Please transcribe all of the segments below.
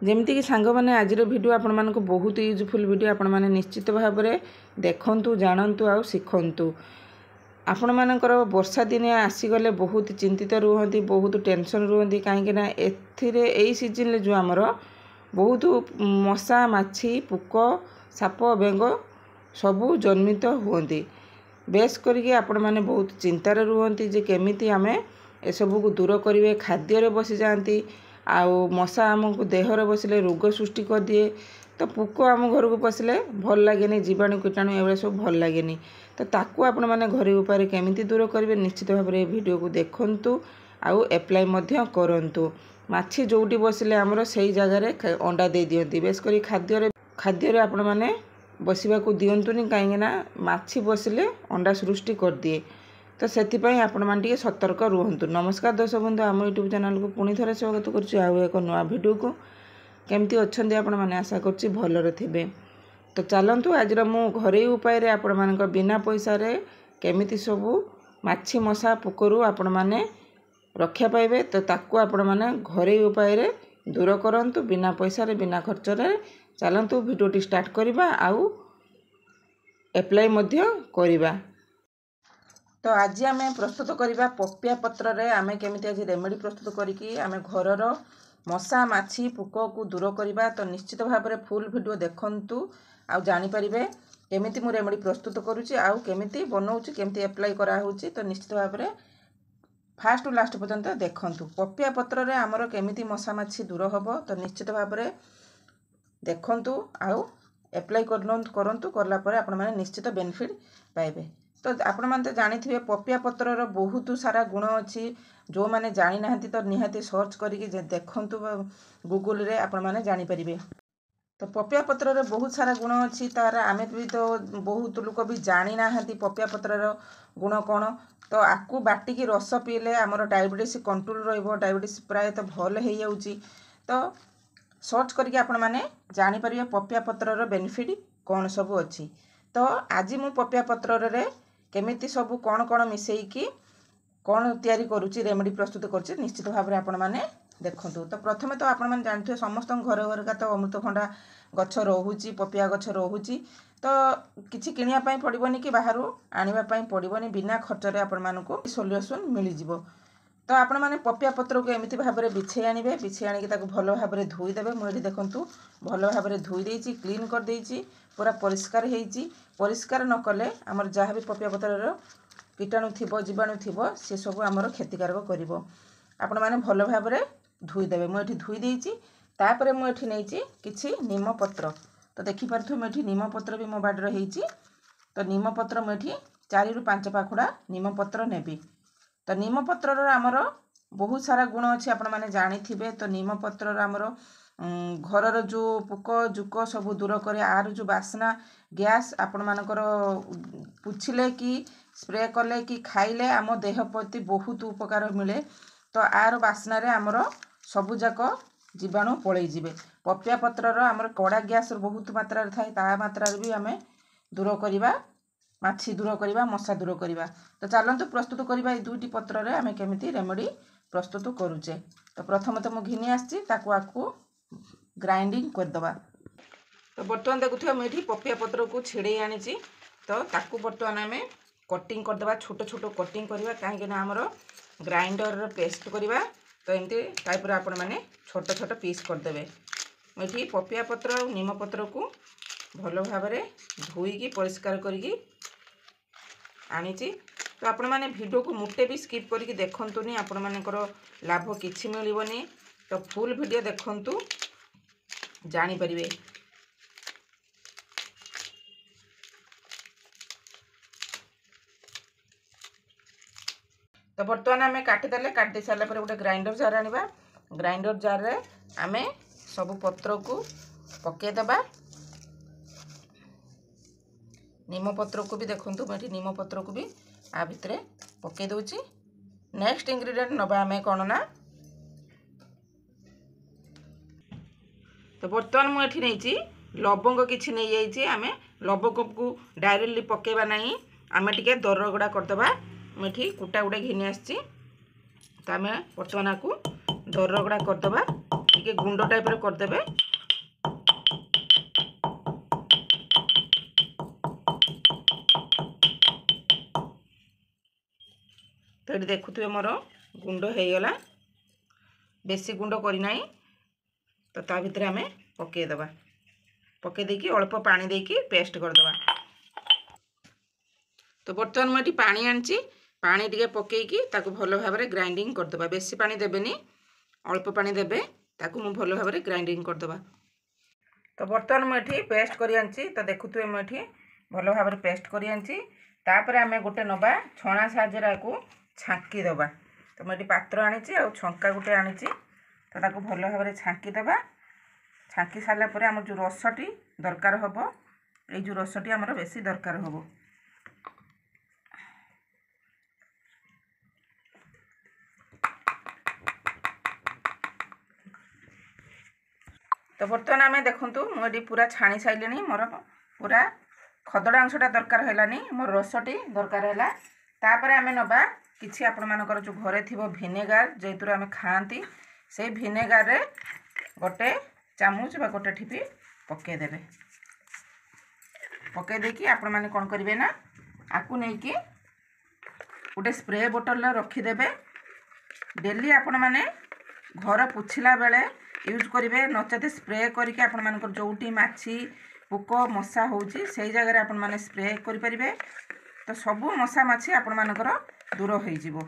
जमती कि सांग मैंने आज भिडियो आपण मानक बहुत यूजफुल भिडियो आपण मैंने निश्चित भाव में देखु जानतु आ शिखु। आपण मानकर वर्षा दिने आसीगले बहुत चिंतित रुहति, बहुत टेंशन रुहति, कहीं एही सीजन जो आमर बहुत मशा माछी पुक साप बेंग सबू जन्मित हुंती। बेस करके आपण माने बहुत चिंतार रुहति जे केमिति आमे ए सबू को दूर करेंगे। खाद्य बसी जाती आउ मशा आमको देहर बसले रोग सृष्टि कर दिए। तो पुक आम घर को पशिले भल लगे, जीवाणु कीटाणु एवं सब भल लगे। तो ताकू आपण माने घरे उपाय केमिति दूर करेंगे निश्चित भाव में वीडियो को देखंतु आउ एप्लाई मध्य करंतु। माछी जोटी बसिले आमर सही जगह अंडा दे दियंती। बेस करी खाद्य आपण माने बसवा को दिंतुनि, कहीं माछी बसिले अंडा सृष्टि कर दिए। तो से आपण मैंने सतर्क रुहतु। नमस्कार दर्शक बंधु, आम यूट्यूब चैनल को पुणी थे स्वागत कर नुआ भिडियो को। केमती अच्छा आपण मैंने आशा कर भलरे थे। तो चलतु आज मु घरे उपाय आपण मान बिना पैसा रे केमिति सबू माछी मशा पुकरू आपण मैंने रक्षा पाइबे। तो ताकू आपण मैंने घरे उपाय दूर करंतु बिना पैसा रे बिना खर्च रे। चलतु भिडियोटी स्टार्ट करवा आउ एप्लाई मध्य करिबा। तो आज आम प्रस्तुत करवा पपिया पत्र रे आमे केमिति आज रेमेडी प्रस्तुत करिकी आमे घरर मशा माछी पुक को दूर करवा। तो निश्चित भाव में फुल वीडियो देखंतु आउ जानि परिबे केमिति मु रेमेडी प्रस्तुत करूची आउ केमिति बनाउची केमिति अप्लाई करा होची। तो निश्चित भाव में फास्ट टू लास्ट पर्यंत देखंतु। पपिया पत्र रे हमर केमिति मशा माछी दूर हबो। तो निश्चित भाव में देखंतु आउ अप्लाई करंतु करला परे आपण माने निश्चित बेनिफिट पाइबे। तो आपण माने तो जानिथिबे पपिया पत्रर बहुत सारा गुण अच्छी। जो माने जानि नाहंती तो निहाती सर्च करिके देखंतु गूगल रे आपण माने जानि परिबे। तो पपिया पत्रर बहुत सारा गुण अच्छी, तार आमे भी तो बहुत लोक भी जानि नाहंती पपिया पत्रर गुण कौन। तो आकु बाटिकी रस पीले आमर डायबिटीज कंट्रोल रहिबो, डायबिटीज प्राय तो भल हो जाउची। तो सर्च करके आपण माने जानि परिबे पपिया पत्रर बेनिफिट कौन सब अच्छी। तो आज मु पपिया पत्रर रे केमिति सब कौन कौन मिसेइकी कौन तैयारी करूची रेमेडी प्रस्तुत करूची निश्चित भाव में आपण माने देखंतु। तो प्रथमे तो आपण माने जानथिबे समस्त घर घर का तो अमृतभंडा गछ रहुची, पपिया गछ रहुची। तो किछि किनिया पई पड़िबोनी कि बाहरु आनिबा पई पड़िबोनी, बिना खर्च रे आपण मानको सॉल्यूशन मिली जिवो। तो आपण माने पपिया पत्र को एमिति भाव में बिछे आनिबे, बिछे आनिके ताको भलो भाव में धोई देबे। मु एठी देखंतु भलो भाव में धोई देइची, क्लीन कर देइची, पूरा परिष्कार हेइची। परिष्कार न कले हमर जहाँ भी पपिया पत्रर कीटाणु थिबो जीवाणु थिबो से सब हमर क्षतिकारक करिवो। आपण माने भलो भाव में धोई देबे। मु एठी धोई देइची। तापरे मु एठी नेइची किछि नीम पत्र। तो देखि पारथु मु एठी नीम पत्र भी मो बाडर हेइची। तो नीम पत्र मु एठी 4 रु 5 पाखुडा नीम पत्र नेबी। तो नीम पत्रर आमर बहुत सारा गुण अच्छी आपण माने जानिथिबे। तो नीम पत्रर आमर घरर जो पुक जुक सब दूर करे। आर जो बासना गैस आपण मानकर पुछिले कि स्प्रे कले कि खाइले आम देह प्रति बहुत उपकार मिले। तो आर बासना रे आमर सबुजाक जीवाणु पलई जिवे। पपिया पत्रर आमर कड़ा गैस बहुत मात्रा थाए, ता मात्रा भी आमे दूर करिबा, माछी दूर करिबा, मशा दूर करिबा। तो चलंतु प्रस्तुत करिबा ए दुईटी पत्र रे आमे केमिति रेमेडी प्रस्तुत करूचे। तो प्रथम तो मु घिनी आछि ताकू आकू ग्राइंडिंग कर दबा। तो बर्तमान देखुथिबा मु एठी पपिया पत्र को छेड़े आनिछि। तो ताकू बर्तमान आमे कटिंग कर दबा, छोट छोट कटिंग करिबा, काहे ना हमर ग्राइंडर रे पेस्ट करिबा। तो एमती टाइप रे आपण माने छोट छोट पीस कर देबे। मु एठी पपिया पत्र और नीम पत्र को भलो भाव में धोईकी परिष्कार करिकी आनिछि। तो आपण माने वीडियो को मुटे भी स्किप करिकी देखंतुनी, आपण मानकर लाभ किछि मिलिबनी। तो फुल वीडियो देखंतु जानि परिबे। तो बर्तमान आमे काटिदेले, काटि सारा पर गोटे ग्राइंडर जार आनिबा। ग्राइंडर जार रे आमे सब पत्र को पके दबा। नीम पत्र को भी देखंतु मैं नीम पत्र को भी आ भितरे पके दोची। नेक्स्ट इंग्रेडिएंट नबा आमे कोन ना। तो बर्तमान मु एठी नेइची लवंग किछि नै जाइछि। आमे लवंग को डायरेक्टली पकेबा नाही, आमे टिके दरगडा कर दबा। मु एठी कुटा गुडे घिनी आछि। तो आमे बर्तमान को दरगडा कर दबा। टिके गुंड टाइप रे करदेबे। तो ये देखुए मोर गुंड हो गला, बेसी गुंड करना। तो ता भितर आम पकईदबा, पकई देकी अल्प पानी देकी पेस्ट करदबा। तो बर्तमान मुझे पानी आनी, पानी टिके पकईकी ताकू भल भाव में ग्राइंडिंग करदबा। बेसी पानी देबेनी, अल्प पानी देबे, ताकू मु भल भाव में ग्राइंडिंग करदबा। तो बर्तमान मुझे पेस्ट कर आनी। तो देखुए मुझे भल भाव में पेस्ट कर आनी। तापर आम गोटे नवा छणा साहाय्य को छांकीदबा। तो मुझे पात्र आनी आ छंका गोटे आनी, तो ताकू भल भाव में छांकीदबा। छांकी सारा पर आम जो रसटी दरकार हम, ये जो रसटी आमर बेसी दरकार हम। तो बर्तमान आम देखु मुझे पूरा छाणी सारे, मोर पूरा खदड़ा अंशटा दरकार है, मोर रसटी दरकार है। तापर आम नवा किसी आपण मानकर जो घरे थी भिनेगार, जेतुर आम खाती, से भिनेगार रे गोटे चामच बा गोटे ठिपी पकईदेवे। पकई देकी आपण माने कौन करेंगे ना, आपको नहीं कि गोटे स्प्रे बोतल रखीदे। डेली आपण माने घर पोछिला बेले यूज करेंगे, नचेत स्प्रे करके आपण मानकर जोटी माछी पोक मशा होची से जगह आपण माने स्प्रे करें। तो सबू मशा माछी आपण मानकर दूर हो जिवो।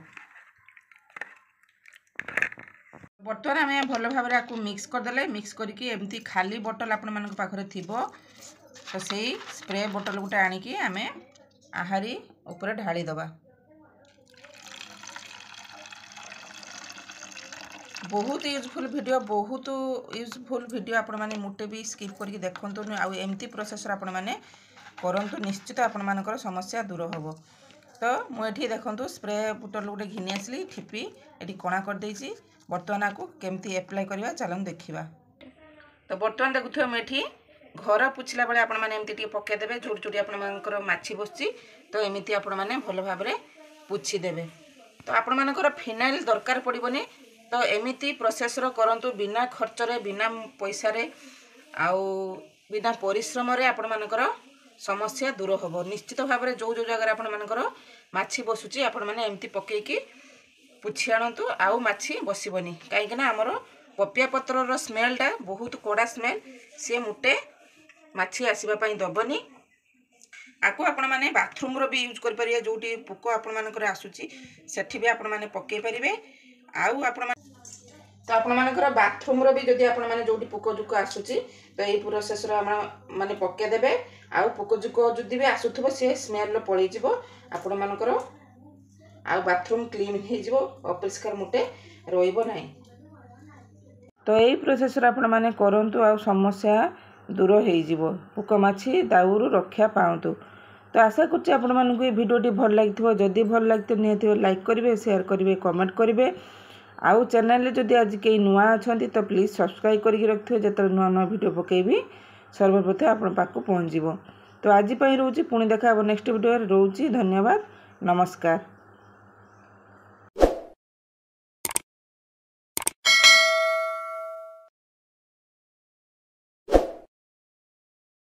बर्तमान आम भल भाव में आपको मिक्स करदे। मिक्स करके एमती खाली बोतल आपण मानक पाखरे थिबो, तो सही स्प्रे बोतल गोटे आनिकी आम आहारी ऊपर ढाली दबा। बहुत यूजफुल वीडियो, बहुत यूजफुल वीडियो। आपण माने मुटे भी स्किप करके देखंतु आ एमती प्रोसेस आपण माने करंतु, निश्चित आपण मानकर समस्या दूर होबो। तो मुझे देखंतु स्प्रे बोतल गोटे घिनी आसली, ठिपी ये कणा कर देछि। बर्तमान आपको केमती एप्लाय करवा चलन देखा। तो बर्तमान देखुए मुझे घर पोछिला बेले आपण माने एमती पकईदेवे, जोटी जोटी आपण मानकर माछी बसची। तो एमती आपण माने भल भाव में पोछि देबे। तो आपण मानकर फिनाइल दरकार पड़िबनी। तो एमती प्रोसेस करंतु, बिना खर्च रे, बिना पैसा रे, आउ बिना परिश्रम रे आपण मानकर समस्या दूर होबो। निश्चित भाव में जो जो जगह आपण मानकर माछी बसुची आपण माने एमती पकईकी पुछि आणतु, आउ माछी बसबनी। कहीं आमर पपिया पत्रर स्मेलटा बहुत कड़ा स्मेल, सी मुटे माछी आसवाई दबनी। आपको आपण मैंने बाथरूम भी यूज करें, जोटी पोक आपण मानकर आसूची सेठी भी आपण मैंने पकई पारे। आउ आपण तो आपण मानकर बाथरूम भी जदि आपण मैंने जोटी पोक जुक आसूची, तो यही प्रोसेस माने पकईदेवे। आउ पोक जुक जदि भी आसुथबो सी स्मेल पलि जिवो आपण मानकर, आ बाथरूम क्लीन हो अपरिष्कार मुटे रोइबो नहीं। तो यही प्रोसेस आपण माने करंतु, आ समस्या दूर हो जिवो, पोक माछी दाउरू रक्षा पाउतु। तो आशा करछि आपण मानकु भिडियोटी भल लागिथिबो। जदि भल लागितो निहाती लाइक करिवे, शेयर करिवे, कमेंट करिवे। आउ चैनल जदि आज कई नुआ अछंती तो प्लीज सब्सक्राइब करके रखिथिबे, जेतले नुआ नुआ वीडियो पकेबी सर्वप्रथम आपण पाखु पहुंच जिवो। तो आज पई रहउची, पुणी देखा नेक्स्ट वीडियो रे रहउची। धन्यवाद, नमस्कार।